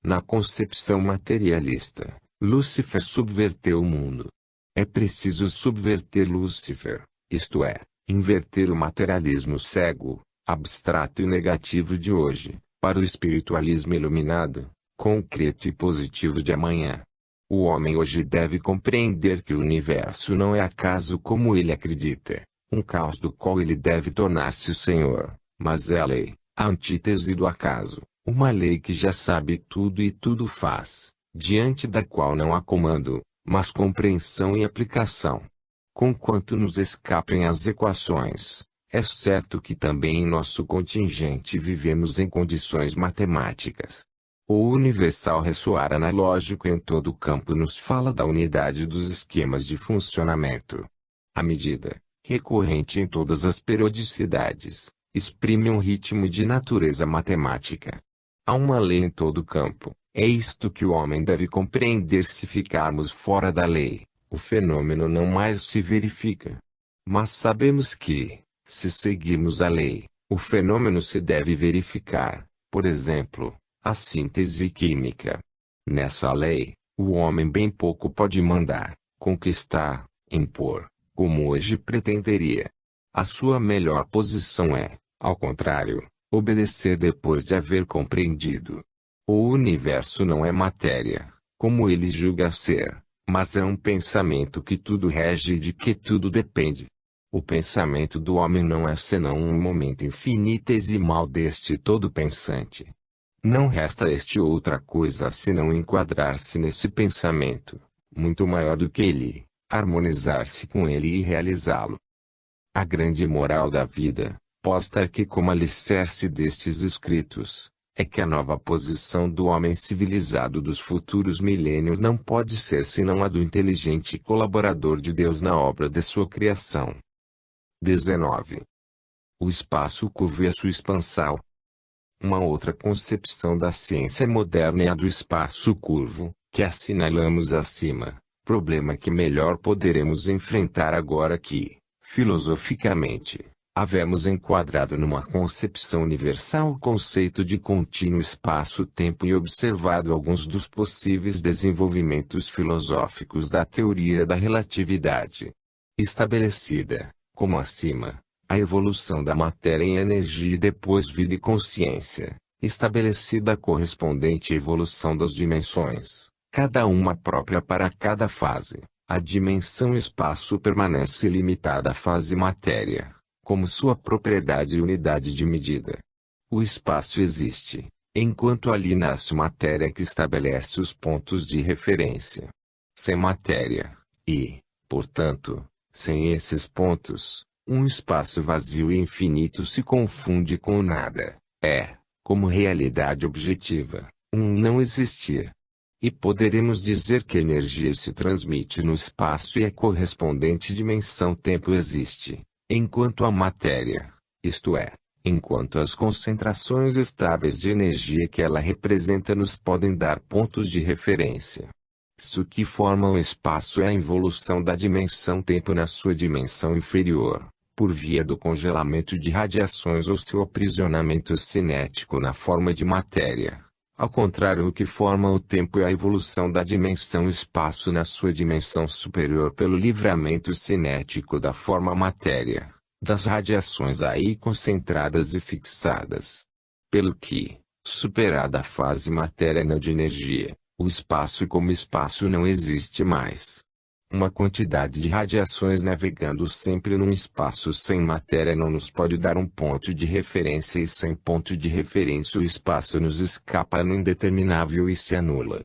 Na concepção materialista, Lúcifer subverteu o mundo. É preciso subverter Lúcifer, isto é, inverter o materialismo cego, abstrato e negativo de hoje, para o espiritualismo iluminado, concreto e positivo de amanhã. O homem hoje deve compreender que o universo não é acaso como ele acredita, um caos do qual ele deve tornar-se o senhor, mas é a lei, a antítese do acaso, uma lei que já sabe tudo e tudo faz, diante da qual não há comando, mas compreensão e aplicação. Conquanto nos escapem as equações, é certo que também em nosso contingente vivemos em condições matemáticas. O universal ressoar analógico em todo o campo nos fala da unidade dos esquemas de funcionamento. A medida, recorrente em todas as periodicidades, exprime um ritmo de natureza matemática. Há uma lei em todo o campo, é isto que o homem deve compreender. Se ficarmos fora da lei, o fenômeno não mais se verifica. Mas sabemos que, se seguirmos a lei, o fenômeno se deve verificar, por exemplo, a síntese química. Nessa lei, o homem bem pouco pode mandar, conquistar, impor, como hoje pretenderia. A sua melhor posição é, ao contrário, obedecer depois de haver compreendido. O universo não é matéria, como ele julga ser, mas é um pensamento que tudo rege e de que tudo depende. O pensamento do homem não é senão um momento infinitesimal deste todo pensante. Não resta a este outra coisa senão enquadrar-se nesse pensamento, muito maior do que ele, harmonizar-se com ele e realizá-lo. A grande moral da vida, posta aqui como alicerce destes escritos, é que a nova posição do homem civilizado dos futuros milênios não pode ser senão a do inteligente colaborador de Deus na obra de sua criação. 19. O espaço curvo e a sua expansão. Uma outra concepção da ciência moderna é a do espaço curvo, que assinalamos acima, problema que melhor poderemos enfrentar agora que, filosoficamente, havemos enquadrado numa concepção universal o conceito de contínuo espaço-tempo e observado alguns dos possíveis desenvolvimentos filosóficos da teoria da relatividade. Estabelecida, como acima, a evolução da matéria em energia e depois vida e consciência, estabelecida a correspondente evolução das dimensões, cada uma própria para cada fase, a dimensão espaço permanece limitada à fase matéria, como sua propriedade e unidade de medida. O espaço existe, enquanto ali nasce matéria que estabelece os pontos de referência. Sem matéria, e, portanto, sem esses pontos, um espaço vazio e infinito se confunde com o nada. É, como realidade objetiva, um não existir. E poderemos dizer que a energia se transmite no espaço e a correspondente dimensão-tempo existe, enquanto a matéria, isto é, enquanto as concentrações estáveis de energia que ela representa nos podem dar pontos de referência. Se o que forma o espaço é a involução da dimensão-tempo na sua dimensão inferior, por via do congelamento de radiações ou seu aprisionamento cinético na forma de matéria. Ao contrário, o que forma o tempo é a evolução da dimensão-espaço na sua dimensão superior pelo livramento cinético da forma matéria, das radiações aí concentradas e fixadas. Pelo que, superada a fase matéria não de energia, o espaço como espaço não existe mais. Uma quantidade de radiações navegando sempre num espaço sem matéria não nos pode dar um ponto de referência, e sem ponto de referência o espaço nos escapa no indeterminável e se anula.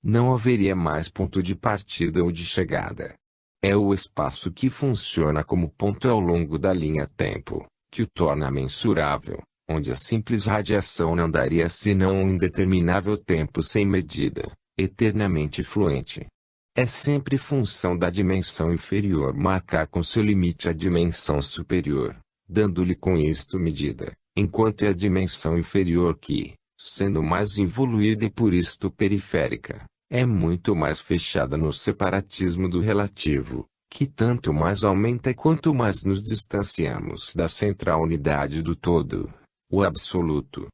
Não haveria mais ponto de partida ou de chegada. É o espaço que funciona como ponto ao longo da linha tempo, que o torna mensurável, onde a simples radiação não daria senão um indeterminável tempo sem medida, eternamente fluente. É sempre função da dimensão inferior marcar com seu limite a dimensão superior, dando-lhe com isto medida, enquanto é a dimensão inferior que, sendo mais evoluída e por isto periférica, é muito mais fechada no separatismo do relativo, que tanto mais aumenta quanto mais nos distanciamos da central unidade do todo, o absoluto.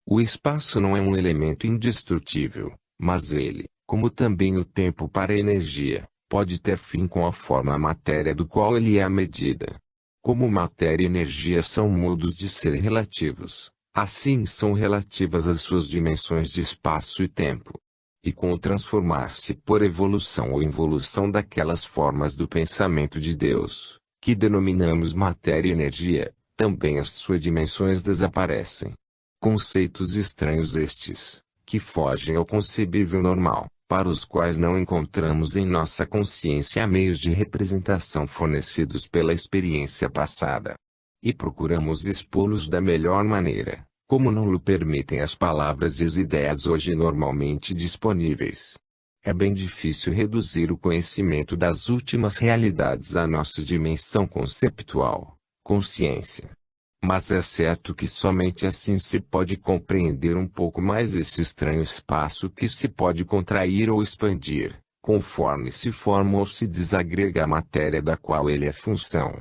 O espaço não é um elemento indestrutível, mas ele, como também o tempo para a energia, pode ter fim com a forma matéria do qual ele é a medida. Como matéria e energia são modos de ser relativos, assim são relativas as suas dimensões de espaço e tempo. E com o transformar-se por evolução ou involução daquelas formas do pensamento de Deus, que denominamos matéria e energia, também as suas dimensões desaparecem. Conceitos estranhos estes, que fogem ao concebível normal, para os quais não encontramos em nossa consciência meios de representação fornecidos pela experiência passada. E procuramos expô-los da melhor maneira, como não o permitem as palavras e as ideias hoje normalmente disponíveis. É bem difícil reduzir o conhecimento das últimas realidades à nossa dimensão conceptual, consciência. Mas é certo que somente assim se pode compreender um pouco mais esse estranho espaço que se pode contrair ou expandir, conforme se forma ou se desagrega a matéria da qual ele é função.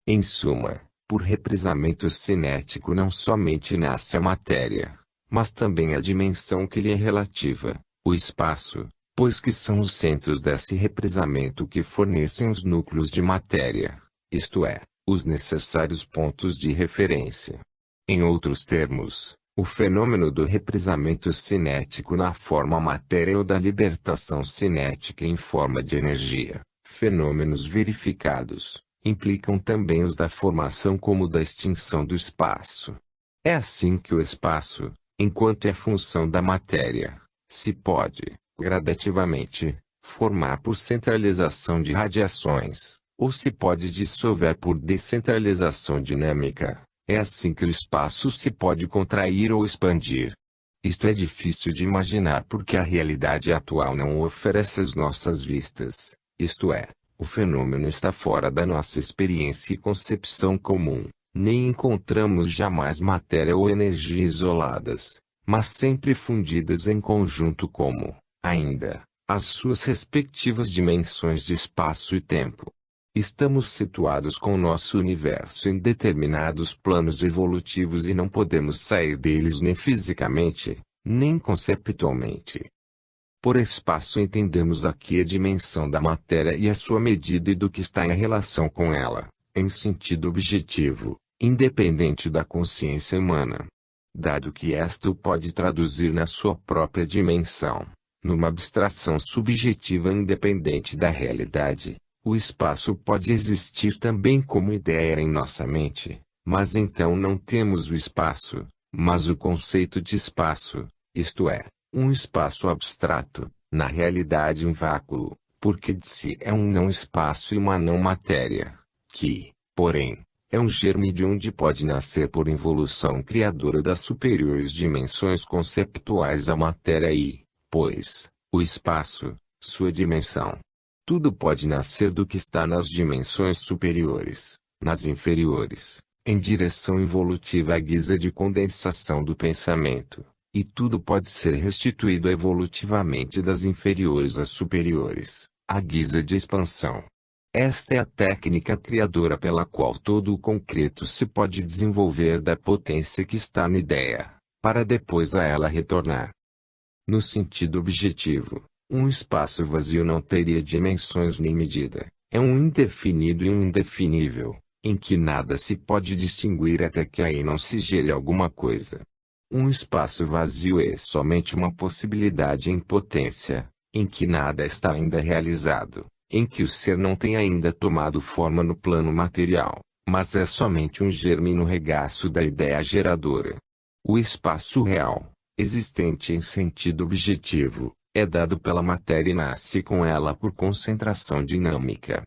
Em suma, por represamento cinético não somente nasce a matéria, mas também a dimensão que lhe é relativa, o espaço, pois que são os centros desse represamento que fornecem os núcleos de matéria, isto é, os necessários pontos de referência. Em outros termos, o fenômeno do represamento cinético na forma matéria ou da libertação cinética em forma de energia, fenômenos verificados, implicam também os da formação como da extinção do espaço. É assim que o espaço, enquanto é função da matéria, se pode, gradativamente, formar por centralização de radiações, ou se pode dissolver por descentralização dinâmica. É assim que o espaço se pode contrair ou expandir. Isto é difícil de imaginar porque a realidade atual não o oferece às nossas vistas, isto é, o fenômeno está fora da nossa experiência e concepção comum. Nem encontramos jamais matéria ou energia isoladas, mas sempre fundidas em conjunto como, ainda, as suas respectivas dimensões de espaço e tempo. Estamos situados com o nosso universo em determinados planos evolutivos e não podemos sair deles nem fisicamente, nem conceptualmente. Por espaço entendemos aqui a dimensão da matéria e a sua medida e do que está em relação com ela, em sentido objetivo, independente da consciência humana. Dado que esta o pode traduzir na sua própria dimensão, numa abstração subjetiva independente da realidade, o espaço pode existir também como ideia em nossa mente, mas então não temos o espaço, mas o conceito de espaço, isto é, um espaço abstrato, na realidade um vácuo, porque de si é um não espaço e uma não matéria, que, porém, é um germe de onde pode nascer por involução criadora das superiores dimensões conceptuais a matéria e, pois, o espaço, sua dimensão. Tudo pode nascer do que está nas dimensões superiores, nas inferiores, em direção evolutiva à guisa de condensação do pensamento, e tudo pode ser restituído evolutivamente das inferiores às superiores, à guisa de expansão. Esta é a técnica criadora pela qual todo o concreto se pode desenvolver da potência que está na ideia, para depois a ela retornar. No sentido objetivo, um espaço vazio não teria dimensões nem medida, é um indefinido e um indefinível, em que nada se pode distinguir até que aí não se gere alguma coisa. Um espaço vazio é somente uma possibilidade em potência, em que nada está ainda realizado, em que o ser não tem ainda tomado forma no plano material, mas é somente um germe no regaço da ideia geradora. O espaço real, existente em sentido objetivo, é dado pela matéria e nasce com ela por concentração dinâmica.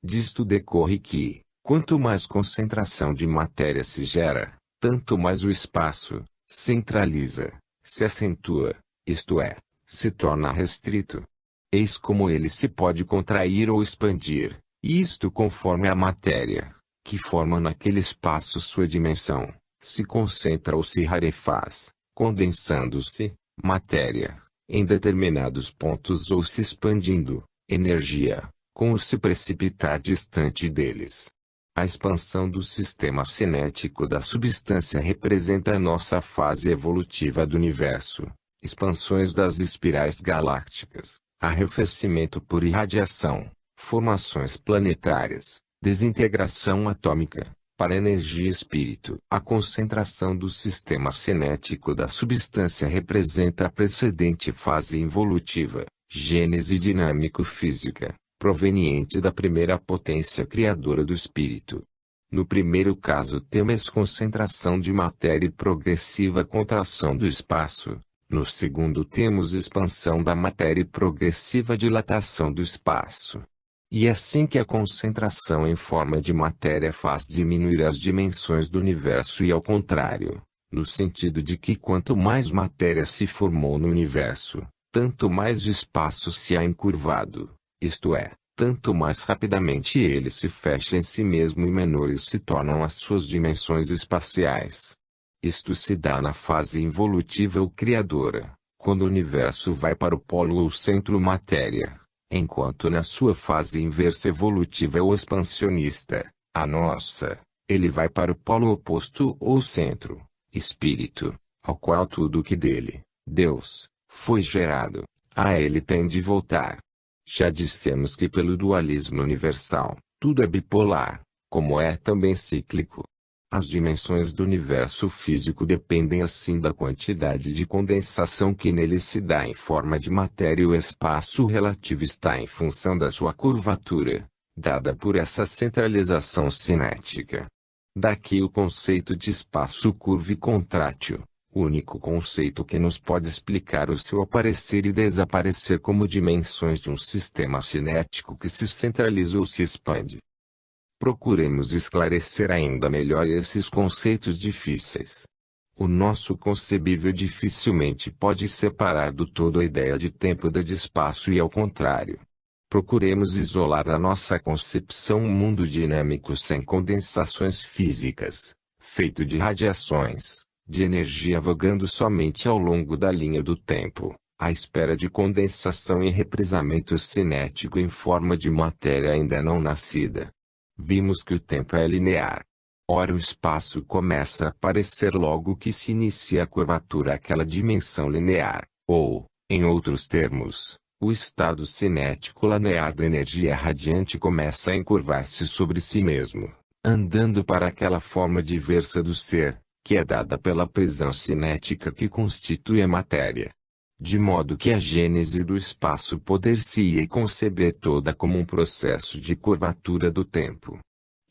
Disto decorre que, quanto mais concentração de matéria se gera, tanto mais o espaço centraliza, se acentua, isto é, se torna restrito. Eis como ele se pode contrair ou expandir, e isto conforme a matéria, que forma naquele espaço sua dimensão, se concentra ou se rarefaz, condensando-se, matéria, em determinados pontos ou se expandindo, energia, com o se precipitar distante deles. A expansão do sistema cinético da substância representa a nossa fase evolutiva do universo, expansões das espirais galácticas, arrefecimento por irradiação, formações planetárias, desintegração atômica, para energia e espírito. A concentração do sistema cinético da substância representa a precedente fase involutiva, gênese dinâmico-física, proveniente da primeira potência criadora do espírito. No primeiro caso temos concentração de matéria e progressiva contração do espaço. No segundo temos expansão da matéria e progressiva dilatação do espaço. E é assim que a concentração em forma de matéria faz diminuir as dimensões do universo e ao contrário, no sentido de que quanto mais matéria se formou no universo, tanto mais espaço se há encurvado, isto é, tanto mais rapidamente ele se fecha em si mesmo e menores se tornam as suas dimensões espaciais. Isto se dá na fase involutiva ou criadora, quando o universo vai para o polo ou centro matéria, enquanto na sua fase inversa evolutiva ou expansionista, a nossa, ele vai para o polo oposto ou centro, espírito, ao qual tudo o que dele, Deus, foi gerado, a ele tem de voltar. Já dissemos que pelo dualismo universal, tudo é bipolar, como é também cíclico. As dimensões do universo físico dependem assim da quantidade de condensação que nele se dá em forma de matéria e o espaço relativo está em função da sua curvatura, dada por essa centralização cinética. Daqui o conceito de espaço curvo e contrátil, o único conceito que nos pode explicar o seu aparecer e desaparecer como dimensões de um sistema cinético que se centraliza ou se expande. Procuremos esclarecer ainda melhor esses conceitos difíceis. O nosso concebível dificilmente pode separar do todo a ideia de tempo da de espaço e ao contrário. Procuremos isolar da nossa concepção um mundo dinâmico sem condensações físicas, feito de radiações, de energia vagando somente ao longo da linha do tempo, à espera de condensação e represamento cinético em forma de matéria ainda não nascida. Vimos que o tempo é linear. Ora o espaço começa a aparecer logo que se inicia a curvatura àquela dimensão linear, ou, em outros termos, o estado cinético linear da energia radiante começa a encurvar-se sobre si mesmo, andando para aquela forma diversa do ser, que é dada pela prisão cinética que constitui a matéria. De modo que a gênese do espaço poder-se-ia conceber toda como um processo de curvatura do tempo.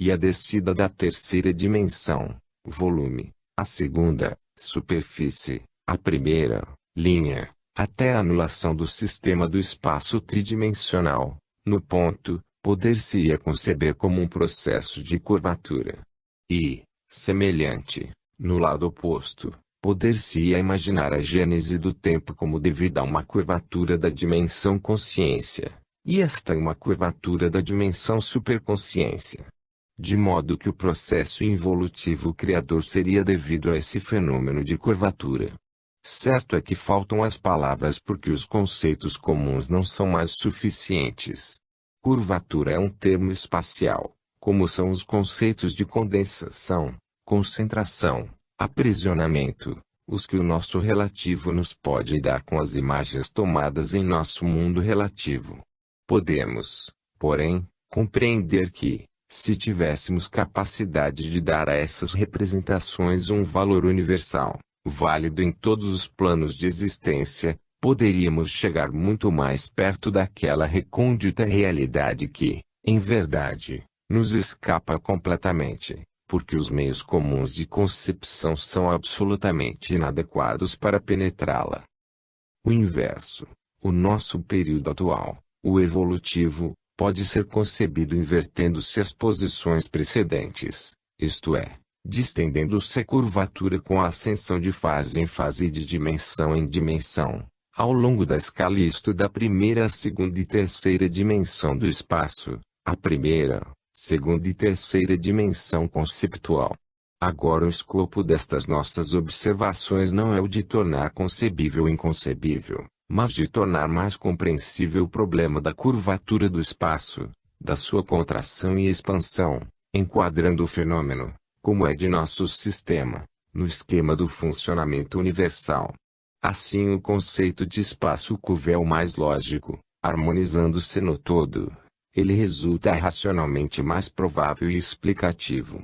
E a descida da terceira dimensão, volume, a segunda, superfície, a primeira, linha, até a anulação do sistema do espaço tridimensional, no ponto, poder-se-ia conceber como um processo de curvatura. E, semelhante, no lado oposto, poder-se-ia imaginar a gênese do tempo como devida a uma curvatura da dimensão consciência, e esta uma curvatura da dimensão superconsciência. De modo que o processo involutivo criador seria devido a esse fenômeno de curvatura. Certo é que faltam as palavras porque os conceitos comuns não são mais suficientes. Curvatura é um termo espacial, como são os conceitos de condensação, concentração, aprisionamento, os que o nosso relativo nos pode dar com as imagens tomadas em nosso mundo relativo. Podemos, porém, compreender que, se tivéssemos capacidade de dar a essas representações um valor universal, válido em todos os planos de existência, poderíamos chegar muito mais perto daquela recôndita realidade que, em verdade, nos escapa completamente, porque os meios comuns de concepção são absolutamente inadequados para penetrá-la. O inverso, o nosso período atual, o evolutivo, pode ser concebido invertendo-se as posições precedentes, isto é, distendendo-se a curvatura com a ascensão de fase em fase e de dimensão em dimensão, ao longo da escala isto da primeira à segunda e terceira dimensão do espaço, a primeira, segunda e terceira dimensão conceptual. Agora o escopo destas nossas observações não é o de tornar concebível o inconcebível, mas de tornar mais compreensível o problema da curvatura do espaço, da sua contração e expansão, enquadrando o fenômeno, como é de nosso sistema, no esquema do funcionamento universal. Assim o conceito de espaço curvo é o mais lógico, harmonizando-se no todo. Ele resulta racionalmente mais provável e explicativo.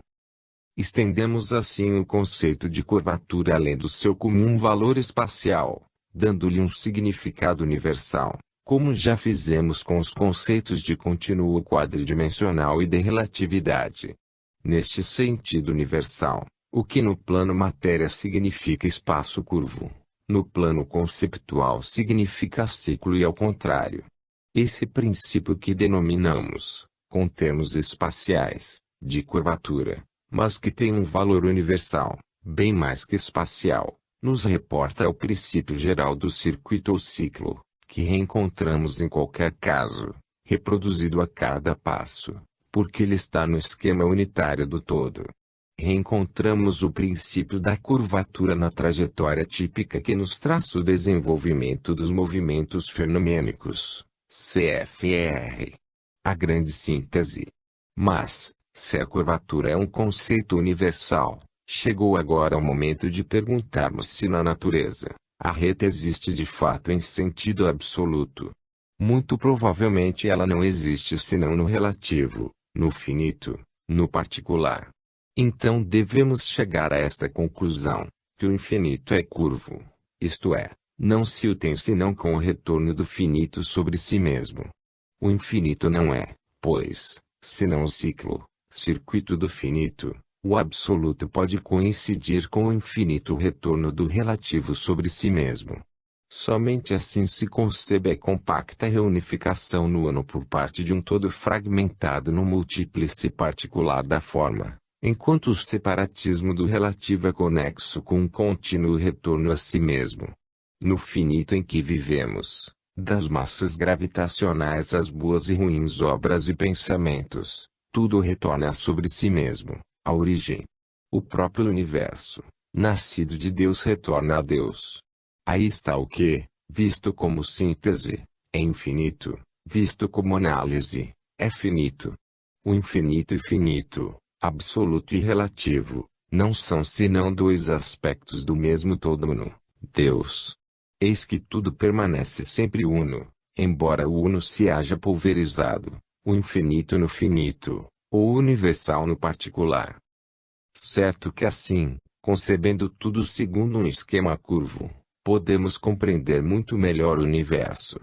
Estendemos assim o conceito de curvatura além do seu comum valor espacial, dando-lhe um significado universal, como já fizemos com os conceitos de contínuo quadridimensional e de relatividade. Neste sentido universal, o que no plano matéria significa espaço curvo, no plano conceptual significa ciclo e ao contrário. Esse princípio que denominamos, com termos espaciais, de curvatura, mas que tem um valor universal, bem mais que espacial, nos reporta ao princípio geral do circuito ou ciclo, que reencontramos em qualquer caso, reproduzido a cada passo, porque ele está no esquema unitário do todo. Reencontramos o princípio da curvatura na trajetória típica que nos traça o desenvolvimento dos movimentos fenomênicos, CFR. A grande síntese. Mas, se a curvatura é um conceito universal, chegou agora o momento de perguntarmos se na natureza, a reta existe de fato em sentido absoluto. Muito provavelmente ela não existe senão no relativo, no finito, no particular. Então devemos chegar a esta conclusão, que o infinito é curvo, isto é, não se o tem senão com o retorno do finito sobre si mesmo. O infinito não é, pois, senão o ciclo, circuito do finito. O absoluto pode coincidir com o infinito retorno do relativo sobre si mesmo. Somente assim se concebe a compacta reunificação no ano por parte de um todo fragmentado no múltiplice particular da forma, enquanto o separatismo do relativo é conexo com um contínuo retorno a si mesmo. No finito em que vivemos, das massas gravitacionais às boas e ruins obras e pensamentos, tudo retorna sobre si mesmo. A origem. O próprio universo, nascido de Deus, retorna a Deus. Aí está o que, visto como síntese, é infinito, visto como análise, é finito. O infinito e finito, absoluto e relativo, não são senão dois aspectos do mesmo todo uno, Deus. Eis que tudo permanece sempre uno, embora o uno se haja pulverizado, o infinito no finito, ou universal no particular. Certo que assim, concebendo tudo segundo um esquema curvo, podemos compreender muito melhor o universo.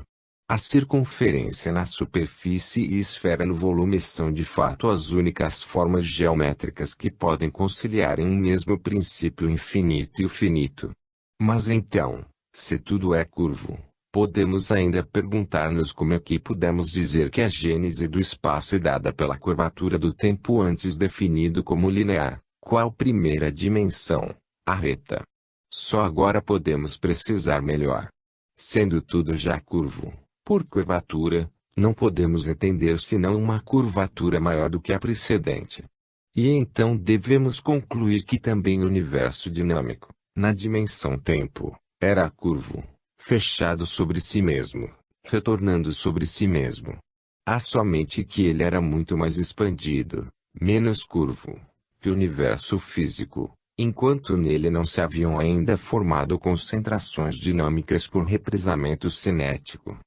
A circunferência na superfície e esfera no volume são de fato as únicas formas geométricas que podem conciliar em um mesmo princípio o infinito e o finito. Mas então, se tudo é curvo, podemos ainda perguntar-nos como é que podemos dizer que a gênese do espaço é dada pela curvatura do tempo antes definido como linear. Qual primeira dimensão? A reta. Só agora podemos precisar melhor. Sendo tudo já curvo, por curvatura, não podemos entender senão uma curvatura maior do que a precedente. E então devemos concluir que também o universo dinâmico, na dimensão tempo, era curvo, fechado sobre si mesmo, retornando sobre si mesmo. Há somente que ele era muito mais expandido, menos curvo, que o universo físico, enquanto nele não se haviam ainda formado concentrações dinâmicas por represamento cinético.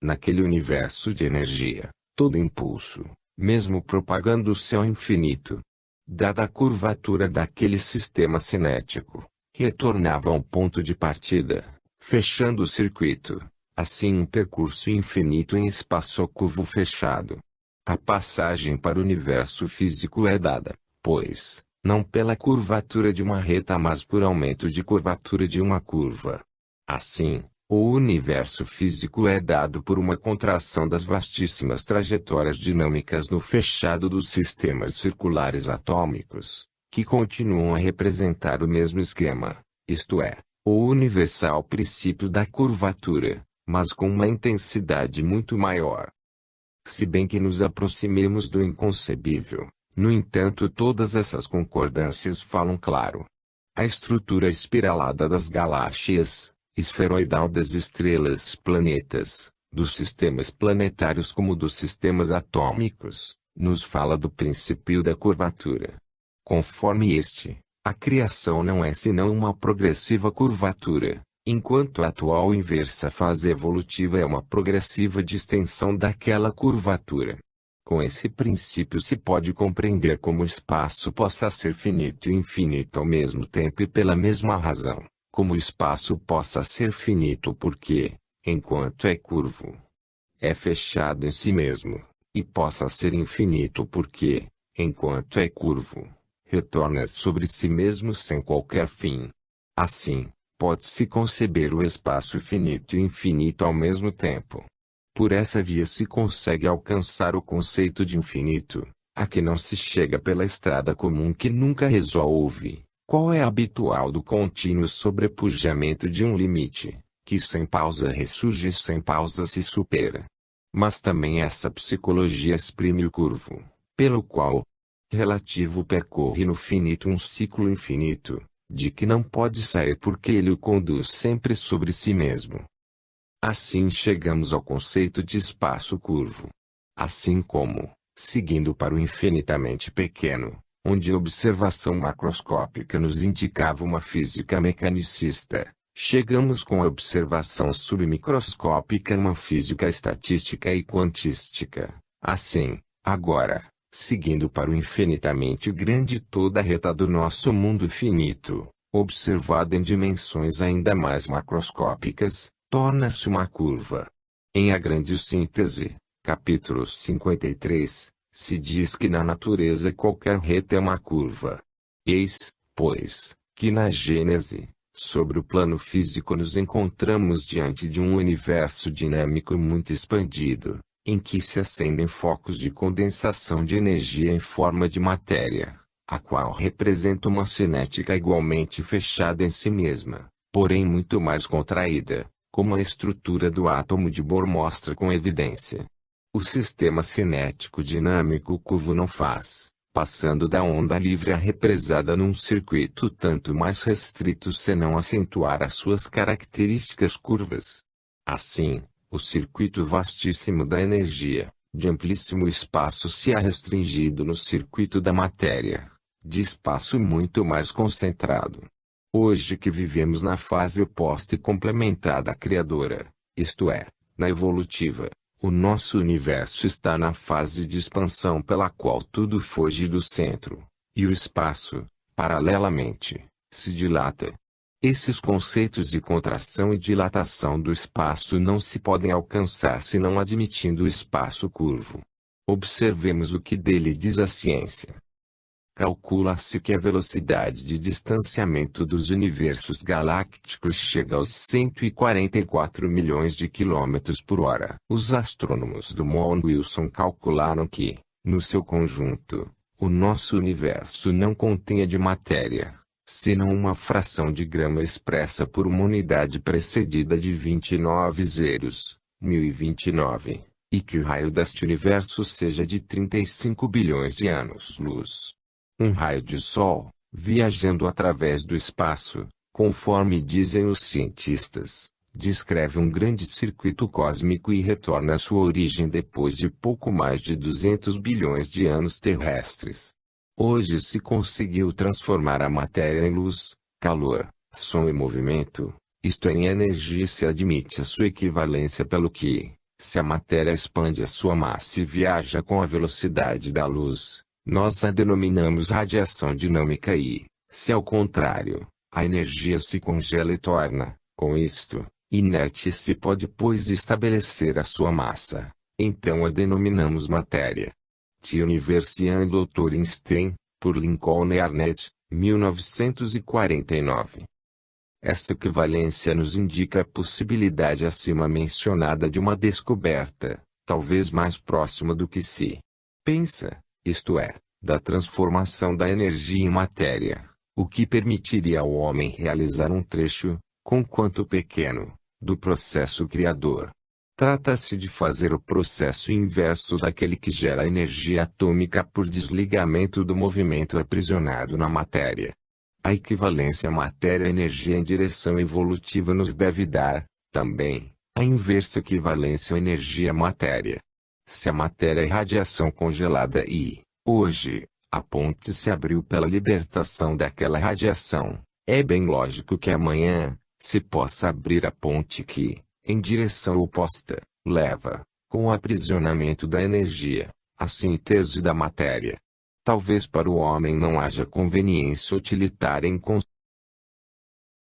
Naquele universo de energia, todo impulso, mesmo propagando-se ao infinito, dada a curvatura daquele sistema cinético, retornava ao ponto de partida, fechando o circuito, assim um percurso infinito em espaço curvo fechado. A passagem para o universo físico é dada, pois, não pela curvatura de uma reta mas por aumento de curvatura de uma curva. Assim, o universo físico é dado por uma contração das vastíssimas trajetórias dinâmicas no fechado dos sistemas circulares atômicos, que continuam a representar o mesmo esquema, isto é, o universal princípio da curvatura, mas com uma intensidade muito maior. Se bem que nos aproximemos do inconcebível, no entanto todas essas concordâncias falam claro. A estrutura espiralada das galáxias, esferoidal das estrelas planetas, dos sistemas planetários como dos sistemas atômicos, nos fala do princípio da curvatura. Conforme este, a criação não é senão uma progressiva curvatura, enquanto a atual inversa fase evolutiva é uma progressiva distensão daquela curvatura. Com esse princípio se pode compreender como o espaço possa ser finito e infinito ao mesmo tempo e pela mesma razão, como o espaço possa ser finito porque, enquanto é curvo, é fechado em si mesmo, e possa ser infinito porque, enquanto é curvo, retorna sobre si mesmo sem qualquer fim. Assim, pode-se conceber o espaço finito e infinito ao mesmo tempo. Por essa via se consegue alcançar o conceito de infinito, a que não se chega pela estrada comum que nunca resolve, qual é habitual do contínuo sobrepujamento de um limite, que sem pausa ressurge e sem pausa se supera. Mas também essa psicologia exprime o curvo, pelo qual, relativo percorre no finito um ciclo infinito, de que não pode sair porque ele o conduz sempre sobre si mesmo. Assim chegamos ao conceito de espaço curvo. Assim como, seguindo para o infinitamente pequeno, onde a observação macroscópica nos indicava uma física mecanicista, chegamos com a observação submicroscópica a uma física estatística e quantística. Assim, agora, seguindo para o infinitamente grande toda a reta do nosso mundo finito, observada em dimensões ainda mais macroscópicas, torna-se uma curva. Em A Grande Síntese, capítulo 53, se diz que na natureza qualquer reta é uma curva. Eis, pois, que na Gênese, sobre o plano físico nos encontramos diante de um universo dinâmico muito expandido, em que se acendem focos de condensação de energia em forma de matéria, a qual representa uma cinética igualmente fechada em si mesma, porém muito mais contraída, como a estrutura do átomo de Bohr mostra com evidência. O sistema cinético dinâmico curvo não faz, passando da onda livre à represada num circuito tanto mais restrito senão acentuar as suas características curvas. Assim, o circuito vastíssimo da energia, de amplíssimo espaço se há restringido no circuito da matéria, de espaço muito mais concentrado. Hoje que vivemos na fase oposta e complementar da criadora, isto é, na evolutiva, o nosso universo está na fase de expansão pela qual tudo foge do centro, e o espaço, paralelamente, se dilata. Esses conceitos de contração e dilatação do espaço não se podem alcançar senão admitindo o espaço curvo. Observemos o que dele diz a ciência. Calcula-se que a velocidade de distanciamento dos universos galácticos chega aos 144 milhões de quilômetros por hora. Os astrônomos do Mount Wilson calcularam que, no seu conjunto, o nosso universo não continha de matéria, senão uma fração de grama expressa por uma unidade precedida de 29 zeros, 1029, e que o raio deste universo seja de 35 bilhões de anos-luz. Um raio de Sol, viajando através do espaço, conforme dizem os cientistas, descreve um grande circuito cósmico e retorna à sua origem depois de pouco mais de 200 bilhões de anos terrestres. Hoje se conseguiu transformar a matéria em luz, calor, som e movimento, isto é, em energia, e se admite a sua equivalência pelo que, se a matéria expande a sua massa e viaja com a velocidade da luz, nós a denominamos radiação dinâmica e, se ao contrário, a energia se congela e torna, com isto, inerte, se pode pois estabelecer a sua massa, então a denominamos matéria. The University Dr. Einstein, por Lincoln e Arnett, 1949. Essa equivalência nos indica a possibilidade acima mencionada de uma descoberta, talvez mais próxima do que se pensa, isto é, da transformação da energia em matéria, o que permitiria ao homem realizar um trecho, conquanto pequeno, do processo criador. Trata-se de fazer o processo inverso daquele que gera energia atômica por desligamento do movimento aprisionado na matéria. A equivalência matéria-energia em direção evolutiva nos deve dar, também, a inversa equivalência energia-matéria. Se a matéria é radiação congelada e, hoje, a ponte se abriu pela libertação daquela radiação, é bem lógico que amanhã, se possa abrir a ponte que, em direção oposta, leva, com o aprisionamento da energia, a síntese da matéria. Talvez para o homem não haja conveniência utilitária em